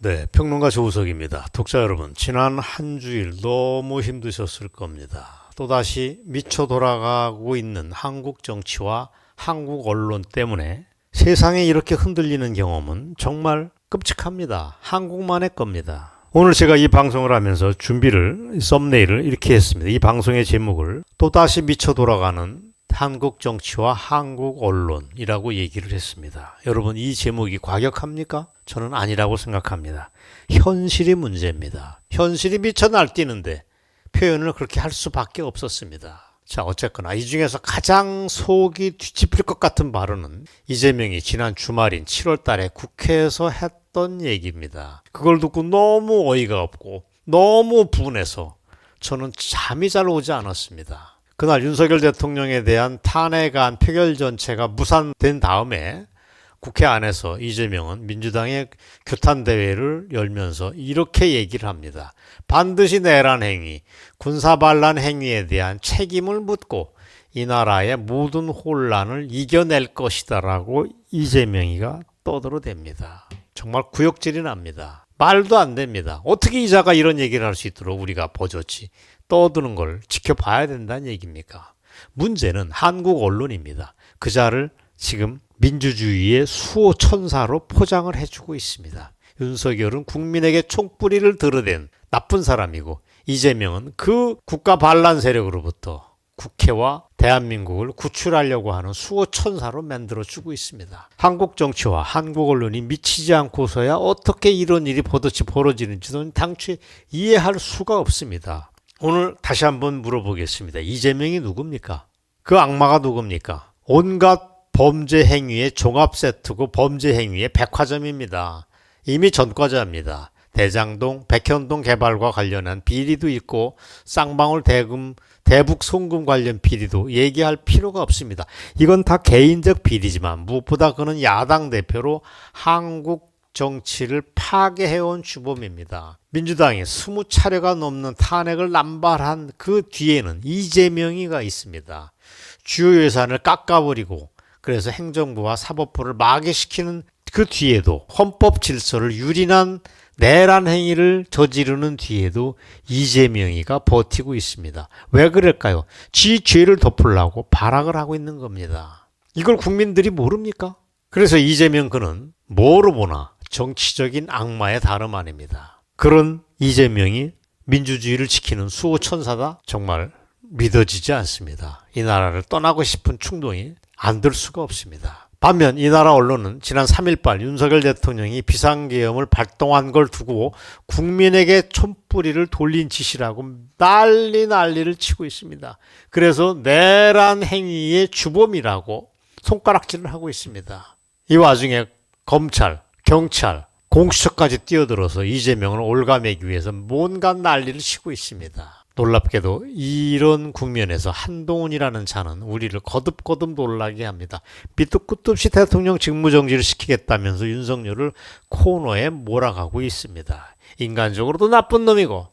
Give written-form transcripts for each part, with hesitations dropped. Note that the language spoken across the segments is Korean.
네, 평론가 조우석입니다. 독자 여러분, 지난 한 주일 너무 힘드셨을 겁니다. 또다시 미쳐 돌아가고 있는 한국 정치와 한국 언론 때문에 세상에 이렇게 흔들리는 경험은 정말 끔찍합니다. 한국만의 겁니다. 오늘 제가 이 방송을 하면서 썸네일을 이렇게 했습니다. 이 방송의 제목을 또다시 미쳐 돌아가는 한국 정치와 한국 언론이라고 얘기를 했습니다. 여러분, 이 제목이 과격합니까? 저는 아니라고 생각합니다. 현실이 문제입니다. 현실이 미쳐 날뛰는데 표현을 그렇게 할 수밖에 없었습니다. 자, 어쨌거나 이 중에서 가장 속이 뒤집힐 것 같은 발언은 이재명이 지난 주말인 7월 달에 국회에서 했던 얘기입니다. 그걸 듣고 너무 어이가 없고 너무 분해서 저는 잠이 잘 오지 않았습니다. 그날 윤석열 대통령에 대한 탄핵안 표결 전체가 무산된 다음에 국회 안에서 이재명은 민주당의 규탄대회를 열면서 이렇게 얘기를 합니다. 반드시 내란 행위, 군사반란 행위에 대한 책임을 묻고 이 나라의 모든 혼란을 이겨낼 것이다라고 이재명이가 떠들어댑니다. 정말 구역질이 납니다. 말도 안 됩니다. 어떻게 이 자가 이런 얘기를 할 수 있도록 우리가 버젓이 떠드는 걸 지켜봐야 된다는 얘기입니까? 문제는 한국 언론입니다. 그 자를 지금 민주주의의 수호천사로 포장을 해주고 있습니다. 윤석열은 국민에게 총뿌리를 들어댄 나쁜 사람이고 이재명은 그 국가 반란 세력으로부터 국회와 대한민국을 구출하려고 하는 수호천사로 만들어주고 있습니다. 한국 정치와 한국 언론이 미치지 않고서야 어떻게 이런 일이 버젓이 벌어지는지는 당초에 이해할 수가 없습니다. 오늘 다시 한번 물어보겠습니다. 이재명이 누굽니까? 그 악마가 누굽니까? 온갖 범죄 행위의 종합 세트고 범죄 행위의 백화점입니다. 이미 전과자입니다. 대장동, 백현동 개발과 관련한 비리도 있고 쌍방울 대북 송금 관련 비리도 얘기할 필요가 없습니다. 이건 다 개인적 비리지만 무엇보다 그는 야당 대표로 한국 정치를 파괴해온 주범입니다. 민주당이 20차례가 넘는 탄핵을 남발한 그 뒤에는 이재명이가 있습니다. 주요 예산을 깎아버리고 그래서 행정부와 사법부를 마개시키는 그 뒤에도 헌법 질서를 유린한 내란 행위를 저지르는 뒤에도 이재명이가 버티고 있습니다. 왜 그럴까요? 지 죄를 덮으려고 발악을 하고 있는 겁니다. 이걸 국민들이 모릅니까? 그래서 이재명 그는 뭐로 보나 정치적인 악마의 다름 아닙니다. 그런 이재명이 민주주의를 지키는 수호천사다? 정말 믿어지지 않습니다. 이 나라를 떠나고 싶은 충동이 안 들 수가 없습니다. 반면 이 나라 언론은 지난 3일발 윤석열 대통령이 비상계엄을 발동한 걸 두고 국민에게 촛불이를 돌린 짓이라고 난리를 치고 있습니다. 그래서 내란 행위의 주범이라고 손가락질을 하고 있습니다. 이 와중에 검찰, 경찰, 공수처까지 뛰어들어서 이재명을 올가매기 위해서 뭔가 난리를 치고 있습니다. 놀랍게도 이런 국면에서 한동훈이라는 자는 우리를 거듭거듭 놀라게 합니다. 밑도 끝도 없이 대통령 직무정지를 시키겠다면서 윤석열을 코너에 몰아가고 있습니다. 인간적으로도 나쁜 놈이고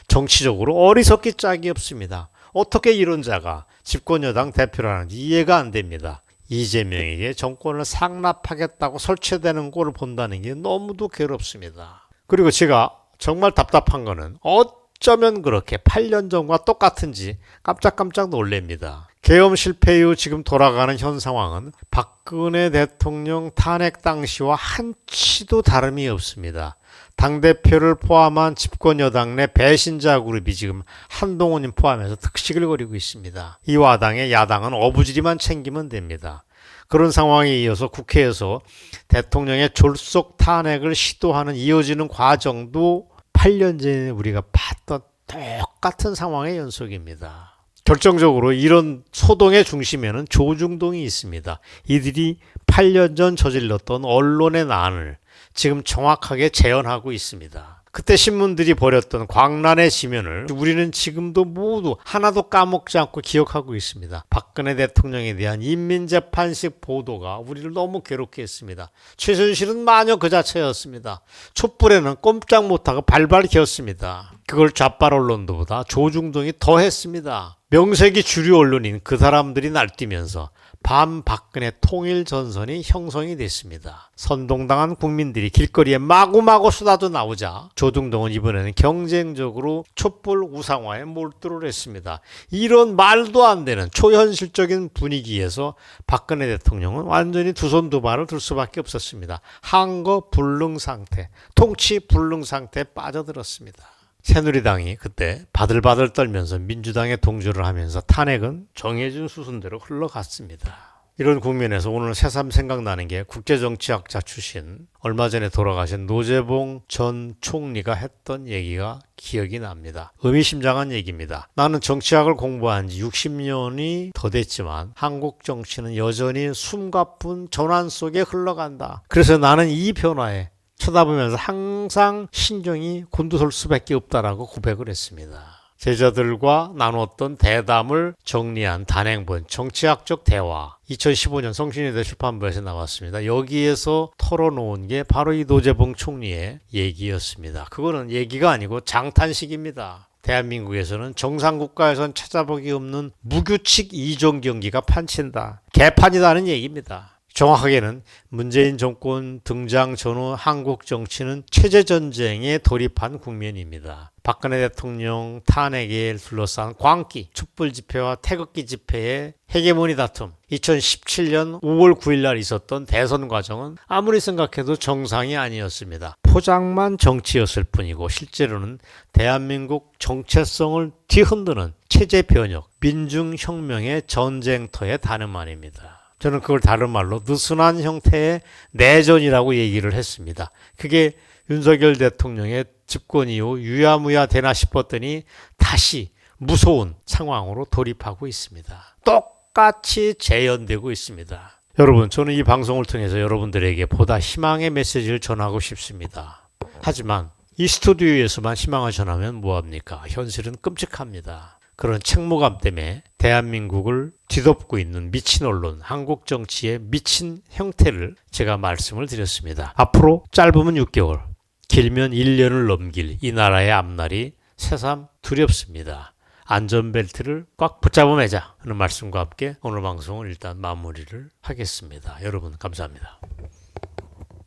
정치적으로 어리석기 짝이 없습니다. 어떻게 이런 자가 집권여당 대표라는지 이해가 안 됩니다. 이재명에게 정권을 상납하겠다고 설치되는 꼴을 본다는 게 너무도 괴롭습니다. 그리고 제가 정말 답답한 거는 어쩌면 그렇게 8년 전과 똑같은지 깜짝깜짝 놀랍니다. 계엄 실패 이후 지금 돌아가는 현 상황은 박근혜 대통령 탄핵 당시와 한치도 다름이 없습니다. 당대표를 포함한 집권 여당 내 배신자 그룹이 지금 한동훈님 포함해서 특식을 벌이고 있습니다. 이 와당의 야당은 어부지리만 챙기면 됩니다. 그런 상황에 이어서 국회에서 대통령의 졸속 탄핵을 시도하는 이어지는 과정도 8년 전에 우리가 봤던 똑같은 상황의 연속입니다. 결정적으로 이런 소동의 중심에는 조중동이 있습니다. 이들이 8년 전 저질렀던 언론의 난을 지금 정확하게 재현하고 있습니다. 그때 신문들이 벌였던 광란의 지면을 우리는 지금도 모두 하나도 까먹지 않고 기억하고 있습니다. 박근혜 대통령에 대한 인민재판식 보도가 우리를 너무 괴롭게 했습니다. 최순실은 마녀 그 자체였습니다. 촛불에는 꼼짝 못하고 발발 기었습니다. 그걸 좌빨 언론들보다 조중동이 더 했습니다. 명색이 주류 언론인 그 사람들이 날뛰면서 반박근혜 통일 전선이 형성이 됐습니다. 선동당한 국민들이 길거리에 마구마구 쏟아져 나오자 조중동은 이번에는 경쟁적으로 촛불 우상화에 몰두를 했습니다. 이런 말도 안 되는 초현실적인 분위기에서 박근혜 대통령은 완전히 두 손 두 발을 들 수밖에 없었습니다. 한거 불능 상태, 통치 불능 상태에 빠져들었습니다. 새누리당이 그때 바들바들 떨면서 민주당에 동조를 하면서 탄핵은 정해진 수순대로 흘러갔습니다. 이런 국면에서 오늘 새삼 생각나는 게 국제정치학자 출신 얼마 전에 돌아가신 노재봉 전 총리가 했던 얘기가 기억이 납니다. 의미심장한 얘기입니다. 나는 정치학을 공부한 지 60년이 더 됐지만 한국 정치는 여전히 숨가쁜 전환 속에 흘러간다. 그래서 나는 이 변화에 쳐다보면서 항상 신경이 곤두설 수밖에 없다라고 고백을 했습니다. 제자들과 나눴던 대담을 정리한 단행본 정치학적 대화 2015년 성신여대 출판부에서 나왔습니다. 여기에서 털어놓은 게 바로 이 노재봉 총리의 얘기였습니다. 그거는 얘기가 아니고 장탄식입니다. 대한민국에서는 정상국가에선 찾아보기 없는 무규칙 이종 경기가 판친다. 개판이다는 얘기입니다. 정확하게는 문재인 정권 등장 전후 한국 정치는 체제전쟁에 돌입한 국면입니다. 박근혜 대통령 탄핵에 둘러싼 광기, 촛불 집회와 태극기 집회의 헤게모니 다툼, 2017년 5월 9일 날 있었던 대선 과정은 아무리 생각해도 정상이 아니었습니다. 포장만 정치였을 뿐이고 실제로는 대한민국 정체성을 뒤흔드는 체제 변혁, 민중혁명의 전쟁터에 다름 아닙니다. 저는 그걸 다른 말로 느슨한 형태의 내전이라고 얘기를 했습니다. 그게 윤석열 대통령의 집권 이후 유야무야 되나 싶었더니 다시 무서운 상황으로 돌입하고 있습니다. 똑같이 재현되고 있습니다. 여러분, 저는 이 방송을 통해서 여러분들에게 보다 희망의 메시지를 전하고 싶습니다. 하지만 이 스튜디오에서만 희망을 전하면 뭐합니까? 현실은 끔찍합니다. 그런 책무감 때문에 대한민국을 뒤덮고 있는 미친 언론, 한국 정치의 미친 형태를 제가 말씀을 드렸습니다. 앞으로 짧으면 6개월, 길면 1년을 넘길 이 나라의 앞날이 새삼 두렵습니다. 안전벨트를 꽉 붙잡아 매자 하는 말씀과 함께 오늘 방송을 일단 마무리를 하겠습니다. 여러분 감사합니다.